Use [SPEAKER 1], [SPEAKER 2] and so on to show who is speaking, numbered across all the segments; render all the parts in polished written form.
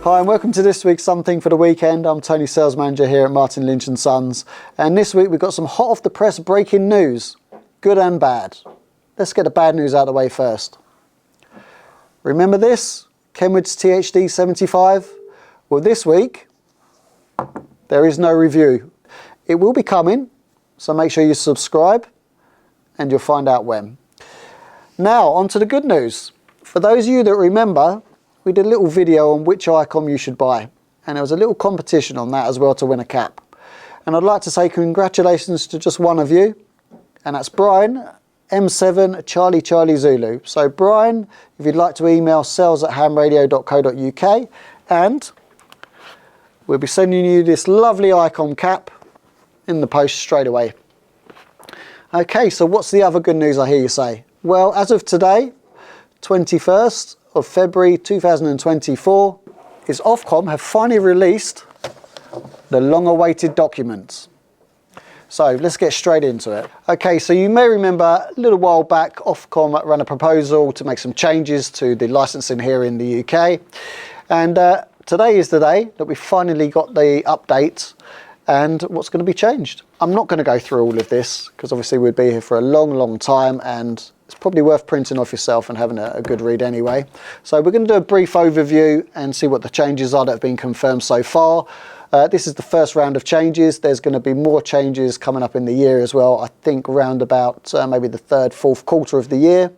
[SPEAKER 1] Hi and welcome to this week's Something for the Weekend. I'm Tony, Sales Manager here at Martin Lynch & Sons. And this week we've got some hot off the press breaking news, good and bad. Let's get the bad news out of the way first. Remember this? Kenwood's THD 75? Well, this week there is no review. It will be coming, so make sure you subscribe and you'll find out when. Now on to the good news. For those of you that remember, we did a little video on which ICOM you should buy, and there was a little competition on that as well to win a cap. And I'd like to say congratulations to just one of you, and that's Brian, M7 Charlie Charlie Zulu. So Brian, if you'd like to email sales@hamradio.co.uk, and we'll be sending you this lovely ICOM cap in the post straight away. Okay, so what's the other good news I hear you say? Well, as of today, 21st of February 2024, is Ofcom have finally released the long-awaited documents. So let's get straight into it. Okay, so you may remember a little while back Ofcom ran a proposal to make some changes to the licensing here in the UK, and today is the day that we finally got the update and what's going to be changed. I'm not going to go through all of this because obviously we'd be here for a long time, and it's probably worth printing off yourself and having a good read anyway. So we're going to do a brief overview and see what the changes are that have been confirmed so far. This is the first round of changes. There's going to be more changes coming up in the year as well, I think round about maybe the third, fourth quarter of the year.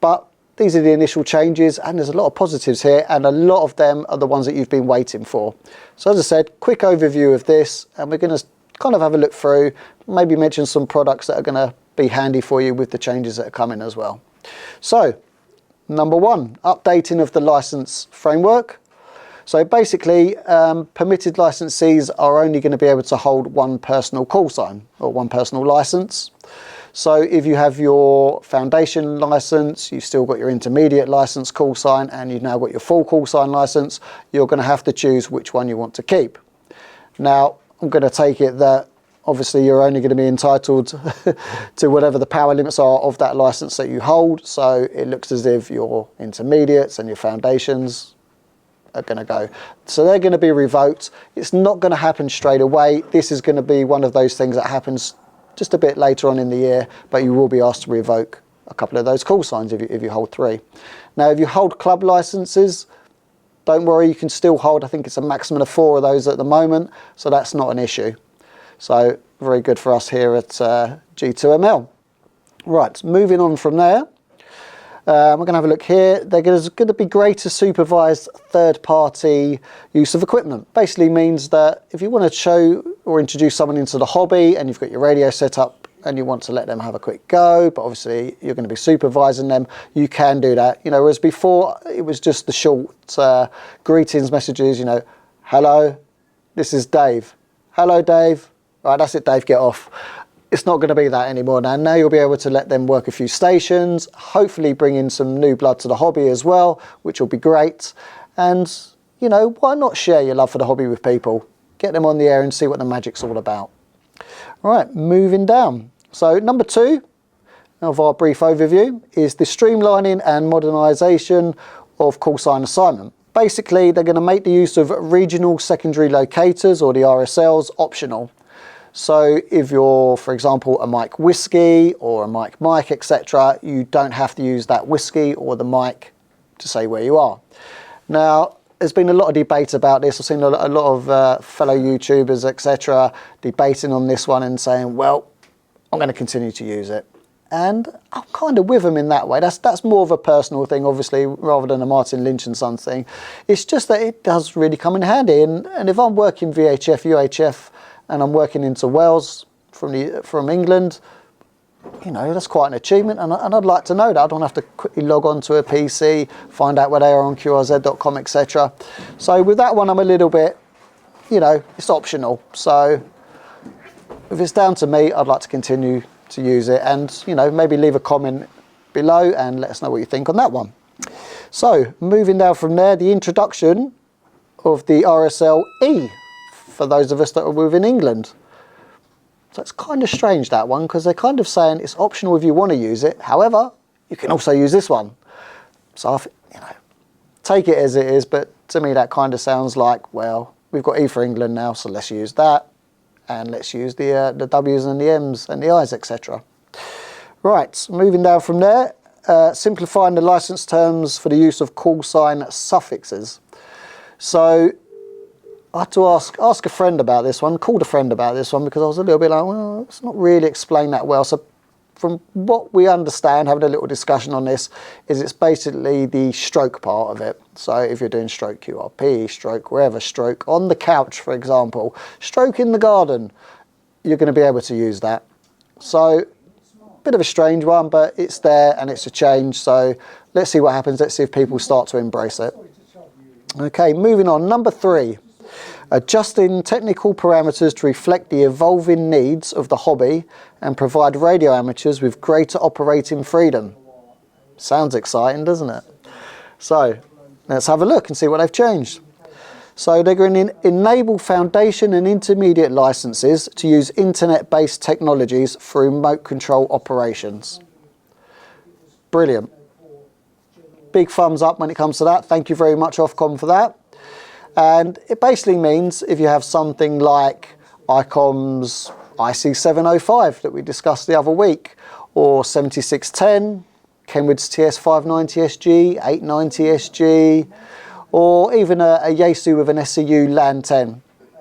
[SPEAKER 1] But these are the initial changes, and there's a lot of positives here, and a lot of them are the ones that you've been waiting for. So as I said, quick overview of this, and we're going to kind of have a look through, maybe mention some products that are going to be handy for you with the changes that are coming as well. So, number one, updating of the license framework. So basically, permitted licensees are only going to be able to hold one personal call sign or one personal license. So if you have your foundation license, you've still got your intermediate license call sign, and you've now got your full call sign license, you're going to have to choose which one you want to keep. Now, I'm going to take it that obviously you're only going to be entitled to whatever the power limits are of that license that you hold. So it looks as if your intermediates and your foundations are going to go. So they're going to be revoked. It's not going to happen straight away. This is going to be one of those things that happens just a bit later on in the year, but you will be asked to revoke a couple of those call signs if you hold 3. Now, if you hold club licenses, don't worry, you can still hold, I think it's a maximum of 4 of those at the moment, so that's not an issue. So very good for us here at G2ML. Right, moving on from there, we're going to have a look here. There's going to be greater supervised third-party use of equipment. Basically means that if you want to show or introduce someone into the hobby and you've got your radio set up and you want to let them have a quick go, but obviously you're going to be supervising them, you can do that. You know, whereas before it was just the short greetings messages, you know, hello, this is Dave. Hello, Dave. Right, that's it, Dave, get off. It's not going to be that anymore now. Now you'll be able to let them work a few stations, hopefully bring in some new blood to the hobby as well, which will be great. And, you know, why not share your love for the hobby with people? Get them on the air and see what the magic's all about. Right, moving down. So number 2 of our brief overview is the streamlining and modernisation of call sign assignment. Basically, they're going to make the use of regional secondary locators, or the RSLs, optional. So if you're, for example, a Mike Whiskey or a Mike Mike, etc., you don't have to use that whiskey or the Mike to say where you are. Now, there's been a lot of debate about this. I've seen a lot of fellow YouTubers, etc., debating on this one and saying, well, I'm going to continue to use it. And I'm kind of with them in that way. That's more of a personal thing, obviously, rather than a Martin Lynch & Sons thing. It's just that it does really come in handy. And if I'm working VHF, UHF, and I'm working into Wales from England, you know, that's quite an achievement, and I'd like to know that. I don't have to quickly log on to a PC, find out where they are on QRZ.com, etc. So with that one, I'm a little bit, you know, it's optional. So if it's down to me, I'd like to continue to use it, and, you know, maybe leave a comment below and let us know what you think on that one. So moving down from there, the introduction of the RSL E for those of us that are within England. So it's kind of strange, that one, because they're kind of saying it's optional if you want to use it. However, you can also use this one. So, you know, take it as it is, but to me that kind of sounds like, well, we've got E for England now, so let's use that, and let's use the W's and the M's and the I's, etc. Right, moving down from there, simplifying the license terms for the use of call sign suffixes. So I had to ask a friend about this one, called a friend about this one, because I was a little bit like, well, it's not really explained that well. So from what we understand, having a little discussion on this, is it's basically the stroke part of it. So if you're doing stroke QRP, stroke wherever, stroke on the couch, for example, stroke in the garden, you're going to be able to use that. So bit of a strange one, but it's there and it's a change. So let's see what happens. Let's see if people start to embrace it. Okay, moving on. Number 3. Adjusting technical parameters to reflect the evolving needs of the hobby and provide radio amateurs with greater operating freedom. Sounds exciting, doesn't it? So let's have a look and see what they've changed. So they're going to enable foundation and intermediate licenses to use internet-based technologies for remote control operations. Brilliant. Big thumbs up when it comes to that. Thank you very much, Ofcom, for that. And it basically means if you have something like ICOM's IC705 that we discussed the other week, or 7610, Kenwood's TS590SG, 890SG, or even a Yaesu with an SCU LAN 10,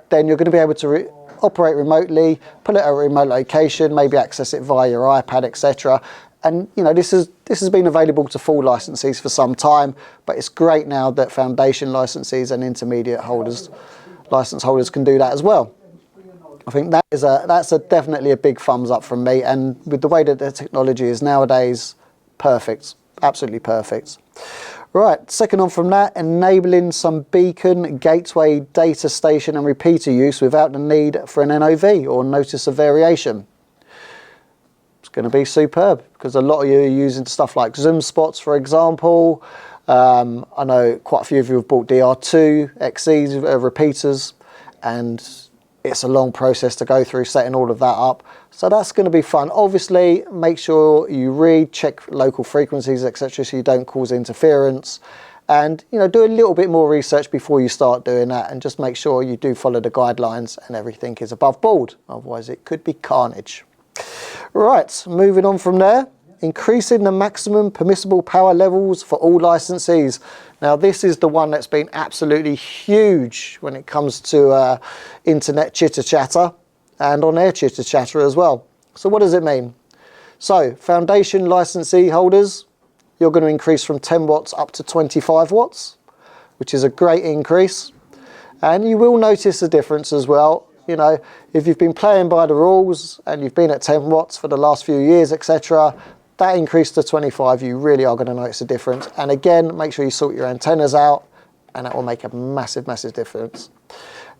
[SPEAKER 1] then you're going to be able to operate remotely, put it at a remote location, maybe access it via your iPad, etc. And you know, this has been available to full licensees for some time, but it's great now that foundation licensees and intermediate holders, license holders, can do that as well. I think that's definitely a big thumbs up from me, and with the way that the technology is nowadays, perfect, absolutely perfect. Right, second on from that, enabling some beacon, gateway, data station and repeater use without the need for an NOV or notice of variation. Going to be superb, because a lot of you are using stuff like Zoom spots, for example. I know quite a few of you have bought DR2 XE repeaters, and it's a long process to go through setting all of that up. So that's going to be fun. Obviously, make sure you read, check local frequencies, etc., so you don't cause interference. And you know, do a little bit more research before you start doing that, and just make sure you do follow the guidelines and everything is above board. Otherwise, it could be carnage. Right, moving on from there, increasing the maximum permissible power levels for all licensees. Now this is the one that's been absolutely huge when it comes to internet chitter chatter and on-air chitter chatter as well. So what does it mean? So foundation licensee holders, you're going to increase from 10 watts up to 25 watts, which is a great increase. And you will notice a difference as well. You know, if you've been playing by the rules and you've been at 10 watts for the last few years, etc., that increase to 25, you really are going to notice a difference. And again, make sure you sort your antennas out, and that will make a massive, massive difference.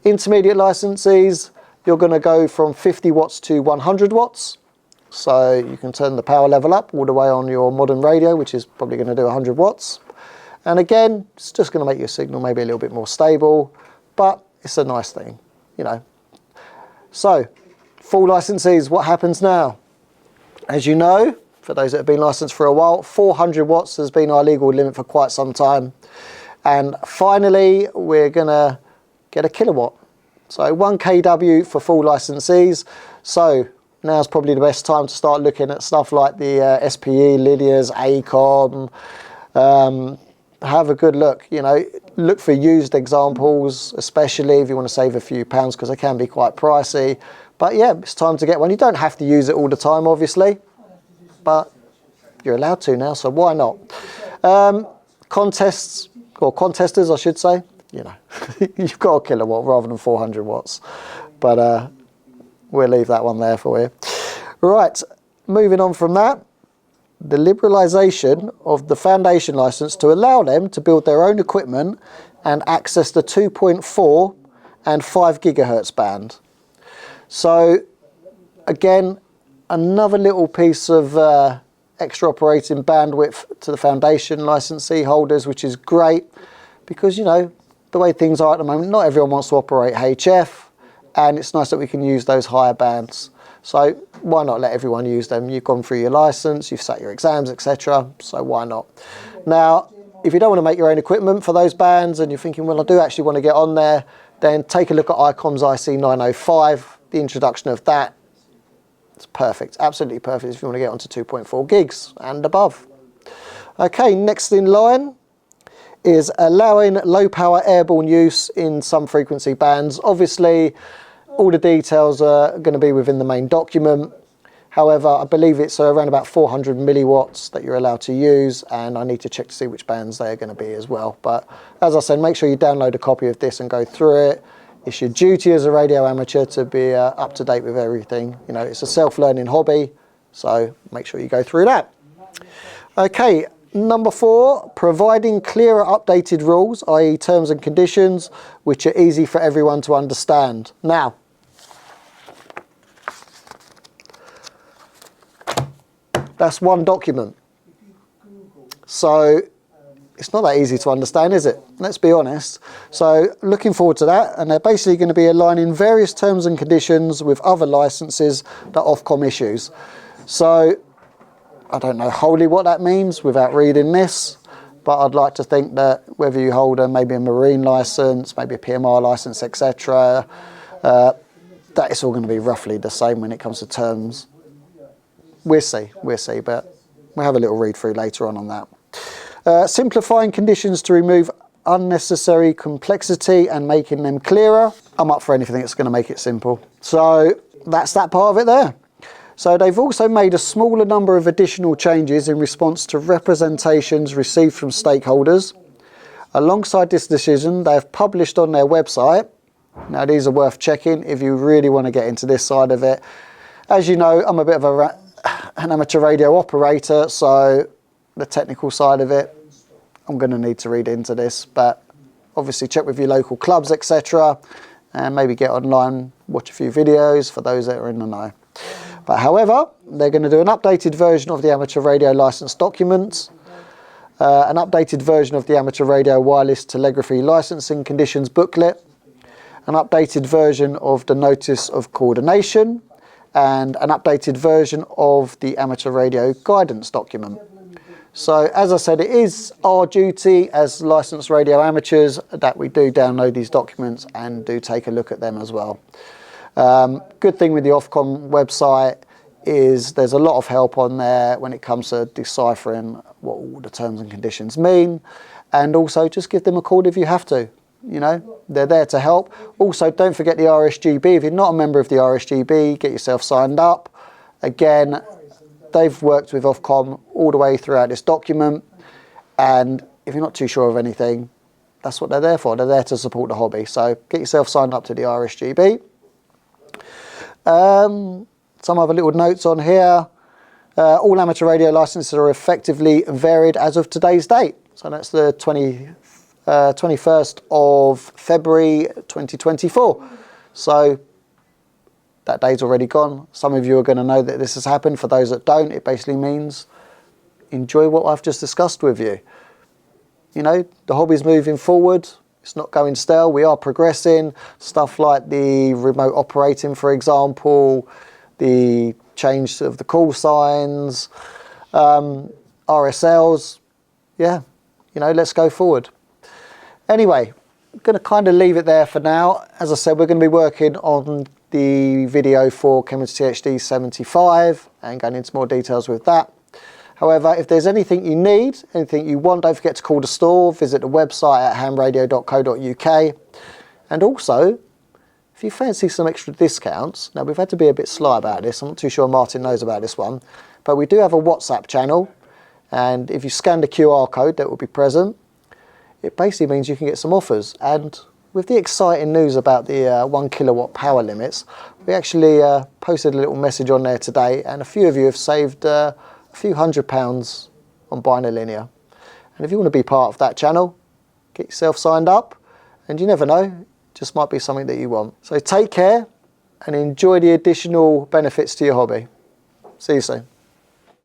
[SPEAKER 1] Intermediate licensees, you're going to go from 50 watts to 100 watts. So you can turn the power level up all the way on your modern radio, which is probably going to do 100 watts. And again, it's just going to make your signal maybe a little bit more stable, but it's a nice thing, you know. So, full licensees, what happens now? As you know, for those that have been licensed for a while, 400 watts has been our legal limit for quite some time. And finally, we're going to get a kilowatt. So 1 kW for full licensees. So now's probably the best time to start looking at stuff like the SPE, Lydia's, ACOM. Have a good look, you know, look for used examples, especially if you want to save a few pounds, because they can be quite pricey. But yeah, it's time to get one. You don't have to use it all the time, obviously, but you're allowed to now, so why not? Contests, or contesters, I should say, you know, you've got a kilowatt rather than 400 watts. But we'll leave that one there for you. Right, moving on from that. The liberalisation of the foundation licence to allow them to build their own equipment and access the 2.4 and 5 gigahertz band. So again, another little piece of extra operating bandwidth to the foundation licensee holders, which is great, because you know, the way things are at the moment, not everyone wants to operate HF, and it's nice that we can use those higher bands. So why not let everyone use them? You've gone through your license, you've sat your exams, etc. So why not? Now, if you don't want to make your own equipment for those bands and you're thinking, well, I do actually want to get on there, then take a look at ICOM's IC905, the introduction of that. It's perfect, absolutely perfect if you want to get onto 2.4 gigs and above. Okay, next in line is allowing low power airborne use in some frequency bands. Obviously, all the details are going to be within the main document. However, I believe it's around about 400 milliwatts that you're allowed to use, and I need to check to see which bands they are going to be as well. But as I said, make sure you download a copy of this and go through it. It's your duty as a radio amateur to be up to date with everything. You know, it's a self-learning hobby, so make sure you go through that. Okay, number 4, providing clearer updated rules, i.e. terms and conditions, which are easy for everyone to understand. Now, that's one document. So it's not that easy to understand, is it? Let's be honest. So looking forward to that, and they're basically going to be aligning various terms and conditions with other licenses that Ofcom issues. So I don't know wholly what that means without reading this, but I'd like to think that whether you hold maybe a marine license, maybe a PMR license, etc., that it's all going to be roughly the same when it comes to terms. We'll see, but we'll have a little read through later on that. Simplifying conditions to remove unnecessary complexity and making them clearer. I'm up for anything that's going to make it simple. So that's that part of it there. So they've also made a smaller number of additional changes in response to representations received from stakeholders. Alongside this decision, they have published on their website. Now these are worth checking if you really want to get into this side of it. As you know, I'm a bit of an amateur radio operator, so the technical side of it, I'm going to need to read into this, but obviously check with your local clubs, etc., and maybe get online, watch a few videos for those that are in the know. But however, they're going to do an updated version of the amateur radio license documents, an updated version of the amateur radio wireless telegraphy licensing conditions booklet, an updated version of the notice of coordination, and an updated version of the amateur radio guidance document. So as I said, it is our duty as licensed radio amateurs that we do download these documents and do take a look at them as well. Good thing with the Ofcom website is there's a lot of help on there when it comes to deciphering what all the terms and conditions mean, and also just give them a call if you have to. You know, they're there to help. Also, don't forget the RSGB. If you're not a member of the RSGB, get yourself signed up. Again, they've worked with Ofcom all the way throughout this document, and if you're not too sure of anything, that's what they're there for. They're there to support the hobby. So get yourself signed up to the RSGB. Some other little notes on here. All amateur radio licenses are effectively varied as of today's date. So that's the 21st of February 2024. So that day's already gone. Some of you are going to know that this has happened. For those that don't, it basically means enjoy what I've just discussed with you. You know, the hobby's moving forward. It's not going stale. We are progressing. Stuff like the remote operating, for example, the change of the call signs, RSLs. Yeah, you know, let's go forward. Anyway, I'm going to kind of leave it there for now. As I said, we're going to be working on the video for Chemistry THD 75 and going into more details with that. However, if there's anything you need, anything you want, don't forget to call the store, visit the website at hamradio.co.uk. And also, if you fancy some extra discounts, now we've had to be a bit sly about this, I'm not too sure Martin knows about this one, but we do have a WhatsApp channel, and if you scan the QR code that will be present, it basically means you can get some offers. And with the exciting news about the 1 kilowatt power limits, we actually posted a little message on there today, and a few of you have saved a few £100 on buying a linear. And if you want to be part of that channel, get yourself signed up, and you never know, it just might be something that you want. So take care and enjoy the additional benefits to your hobby. See you soon.